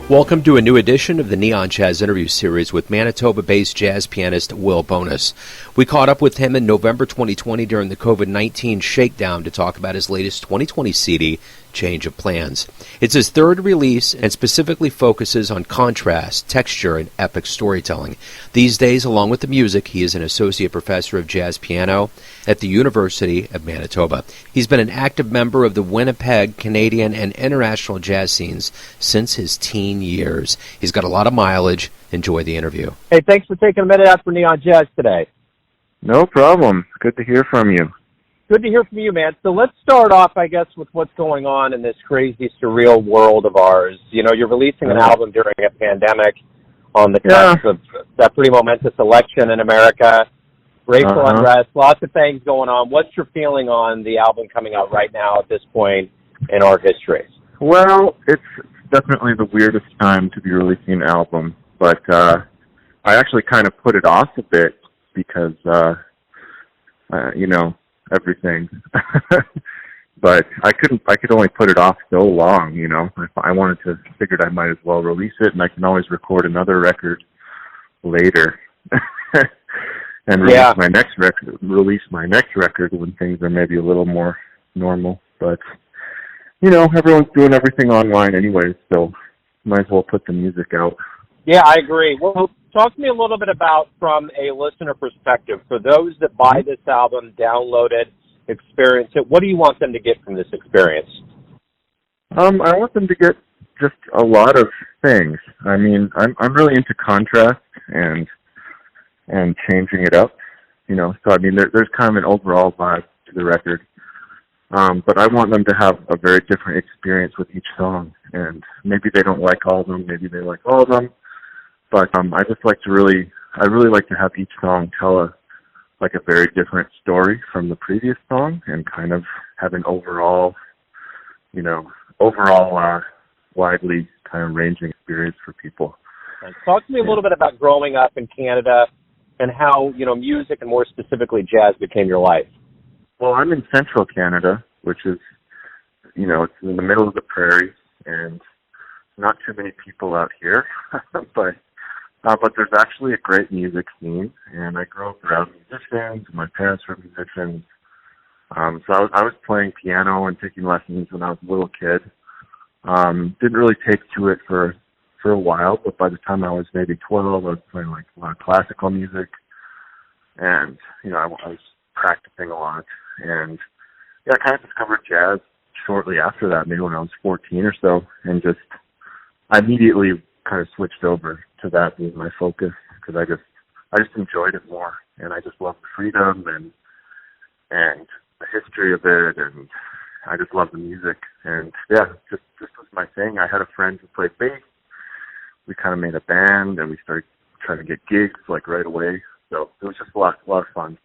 Welcome to a new edition of the Neon Jazz interview series with Manitoba-based jazz pianist Will Bonness. We caught up with him in November 2020 during the COVID-19 shakedown to talk about his latest 2020 CD, Change of Plans. It's his third release and specifically focuses on contrast, texture, and epic storytelling. These days, along with the music, he is an associate professor of jazz piano at the University of Manitoba. He's been an active member of the Winnipeg, Canadian, and international jazz scenes since his teen years. He's got a lot of mileage. Enjoy the interview. Hey, thanks for taking a minute out for Neon Jazz today. No problem. Good to hear from you. Good to hear from you, man. So let's start off, I guess, with what's going on in this crazy, surreal world of ours. You know, you're releasing an album during a pandemic on the cusp of that pretty momentous election in America, racial unrest, lots of things going on. What's your feeling on the album coming out right now at this point in our history? Well, it's definitely the weirdest time to be releasing an album, but I actually kind of put it off a bit because, everything. But I could only put it off so long, you know. Figured I might as well release it, and I can always record another record later. And release my next record when things are maybe a little more normal. But, you know, everyone's doing everything online anyway, so might as well put the music out. Yeah, I agree. Well, talk to me a little bit about, from a listener perspective, for those that buy this album, download it, experience it, what do you want them to get from this experience? I want them to get just a lot of things. I mean, I'm really into contrast and changing it up, you know. So I mean, there's kind of an overall vibe to the record, but I want them to have a very different experience with each song. And maybe they don't like all of them, maybe they like all of them. But I really like to have each song tell a very different story from the previous song, and kind of have an overall widely kind of ranging experience for people. Talk to me a little bit about growing up in Canada and how, you know, music and more specifically jazz became your life. Well, I'm in central Canada, which is, you know, it's in the middle of the prairies, and not too many people out here, but there's actually a great music scene, and I grew up around musicians. My parents were musicians, so I was playing piano and taking lessons when I was a little kid. Didn't really take to it for a while, but by the time I was maybe 12, I was playing like a lot of classical music, and you know, I was practicing a lot, and I kind of discovered jazz shortly after that, maybe when I was 14 or so, and I immediately kind of switched over to that being my focus, because I just enjoyed it more, and I just loved the freedom and the history of it, and I just loved the music, and just was my thing. I had a friend who played bass. We kind of made a band, and we started trying to get gigs like right away. So it was just a lot of fun.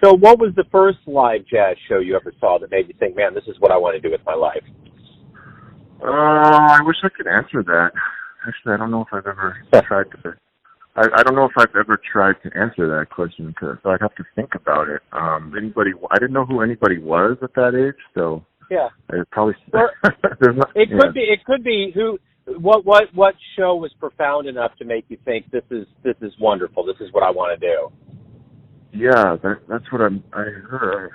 So what was the first live jazz show you ever saw that made you think, man, this is what I want to do with my life? I wish I could answer that. Actually, I don't know if I've ever tried to. I don't know if I've ever tried to answer that question, so I'd have to think about it. I didn't know who anybody was at that age, so I'd probably. It could be who. What show was profound enough to make you think this is wonderful? This is what I want to do. Yeah, that's what I heard.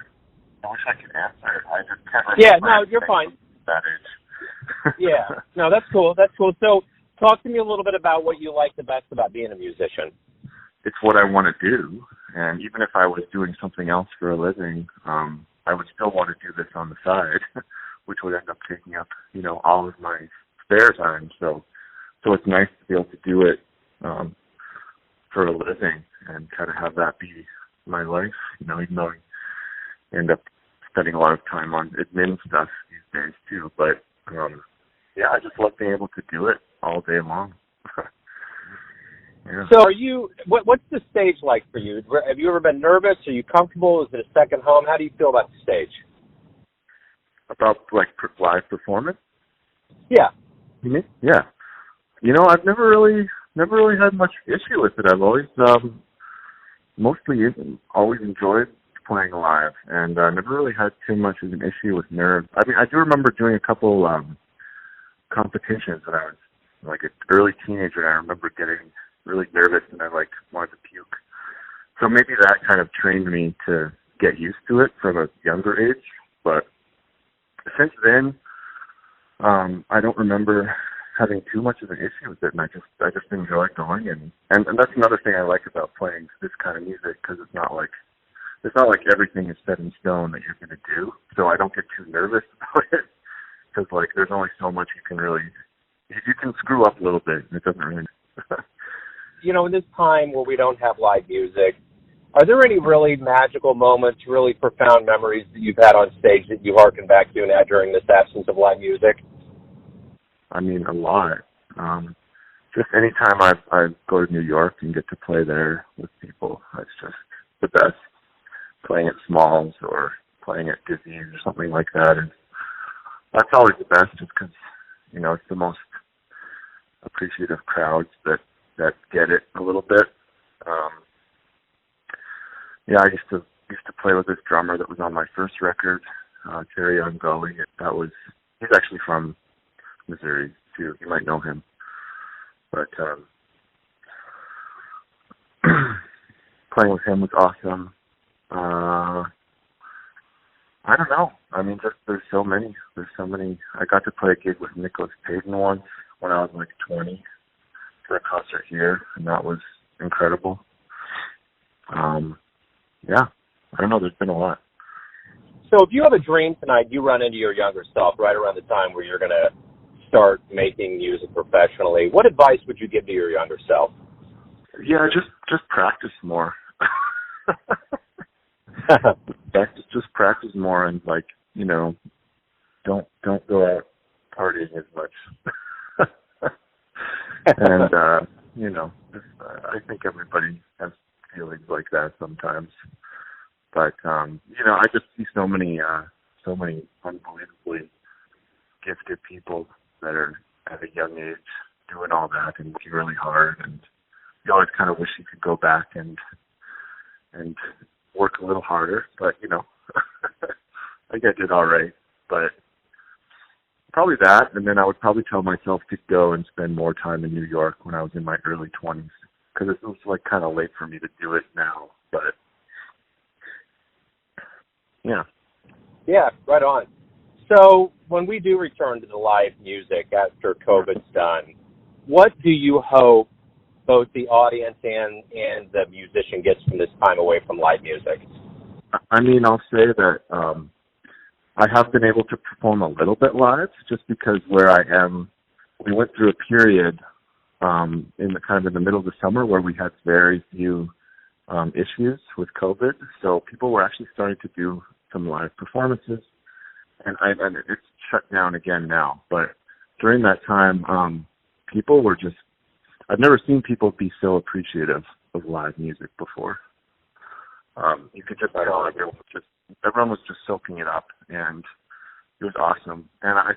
I wish I could answer it. I just can't remember. Yeah, no, you're fine. That age. Yeah, no, that's cool. That's cool. So, talk to me a little bit about what you like the best about being a musician. It's what I want to do, and even if I was doing something else for a living, I would still want to do this on the side, which would end up taking up, you know, all of my spare time. So it's nice to be able to do it for a living and kind of have that be my life, you know, even though I end up spending a lot of time on admin stuff these days too. But I just love being able to do it all day long. Yeah. So what's the stage like for you? Have you ever been nervous? Are you comfortable? Is it a second home? How do you feel about the stage? About like live performance? Yeah. You mean? Yeah. You know, I've never really had much issue with it. I've always always enjoyed playing live, and never really had too much of an issue with nerves. I mean, I do remember doing a couple competitions like an early teenager, and I remember getting really nervous and I like wanted to puke. So maybe that kind of trained me to get used to it from a younger age. But since then, I don't remember having too much of an issue with it, and I just enjoy going. And that's another thing I like about playing this kind of music, because it's not like everything is set in stone that you're going to do. So I don't get too nervous about it, because like there's only so much you can screw up a little bit, and it doesn't really. In this time where we don't have live music, are there any really magical moments, really profound memories that you've had on stage that you harken back to now during this absence of live music? I mean, a lot. Just anytime I go to New York and get to play there with people, it's just the best. Playing at Smalls or playing at Disney's or something like that, and that's always the best, just because it's the most appreciative crowds that get it a little bit. I used to play with this drummer that was on my first record, Terry Ungully. He's actually from Missouri too. You might know him, but playing with him was awesome. I don't know. I mean, there's so many. I got to play a gig with Nicholas Payton once when I was like 20 for a concert here, and that was incredible. I don't know. There's been a lot. So if you have a dream tonight, you run into your younger self right around the time where you're going to start making music professionally. What advice would you give to your younger self? Yeah, just practice more. just practice more, and don't go out partying as much. And I think everybody has feelings like that sometimes. But I just see so many unbelievably gifted people that are at a young age doing all that and working really hard, and you always kind of wish you could go back and work a little harder, but I think I did all right. But probably that, and then I would probably tell myself to go and spend more time in New York when I was in my early 20s, because it was like kind of late for me to do it now. But yeah, right on. So when we do return to the live music after COVID's done, what do you hope both the audience and the musician gets from this time away from live music? I mean, I'll say that I have been able to perform a little bit live, just because where I am, we went through a period in the middle of the summer where we had very few issues with COVID, so people were actually starting to do some live performances, and it's shut down again now. But during that time, people were just, I've never seen people be so appreciative of live music before. You could just tell everyone was just soaking it up, and it was awesome. And I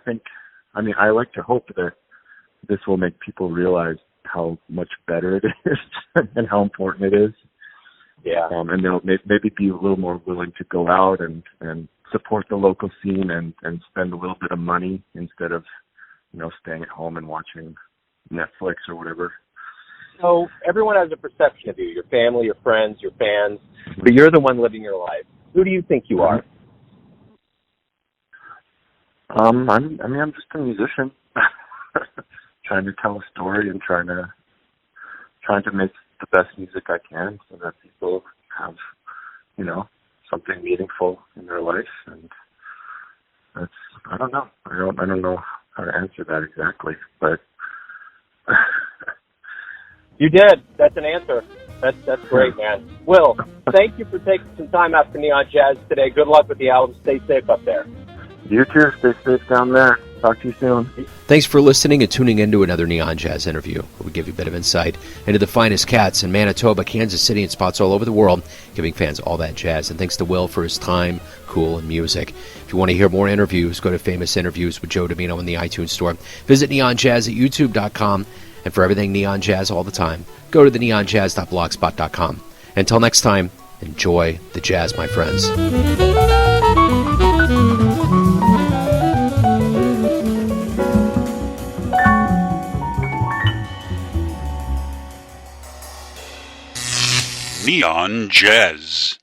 like to hope that this will make people realize how much better it is and how important it is. Yeah. And they'll maybe be a little more willing to go out and support the local scene and spend a little bit of money instead of, staying at home and watching Netflix or whatever. So everyone has a perception of you, your family, your friends, your fans, but you're the one living your life. Who do you think you are? I'm just a musician trying to tell a story and trying to make the best music I can so that people have, something meaningful in their life. And that's, I don't know. I don't know how to answer that exactly, but You did. That's an answer. That's great, man. Will, thank you for taking some time out for Neon Jazz today. Good luck with the album. Stay safe up there. You too. Stay safe down there. Talk to you soon. Thanks for listening and tuning in to another Neon Jazz interview, where we give you a bit of insight into the finest cats in Manitoba, Kansas City, and spots all over the world, giving fans all that jazz. And thanks to Will for his time, cool, and music. If you want to hear more interviews, go to Famous Interviews with Joe Domino in the iTunes Store. Visit neonjazz at youtube.com. And for everything Neon Jazz all the time, go to the neonjazz.blogspot.com. Until next time, enjoy the jazz, my friends. Neon Jazz.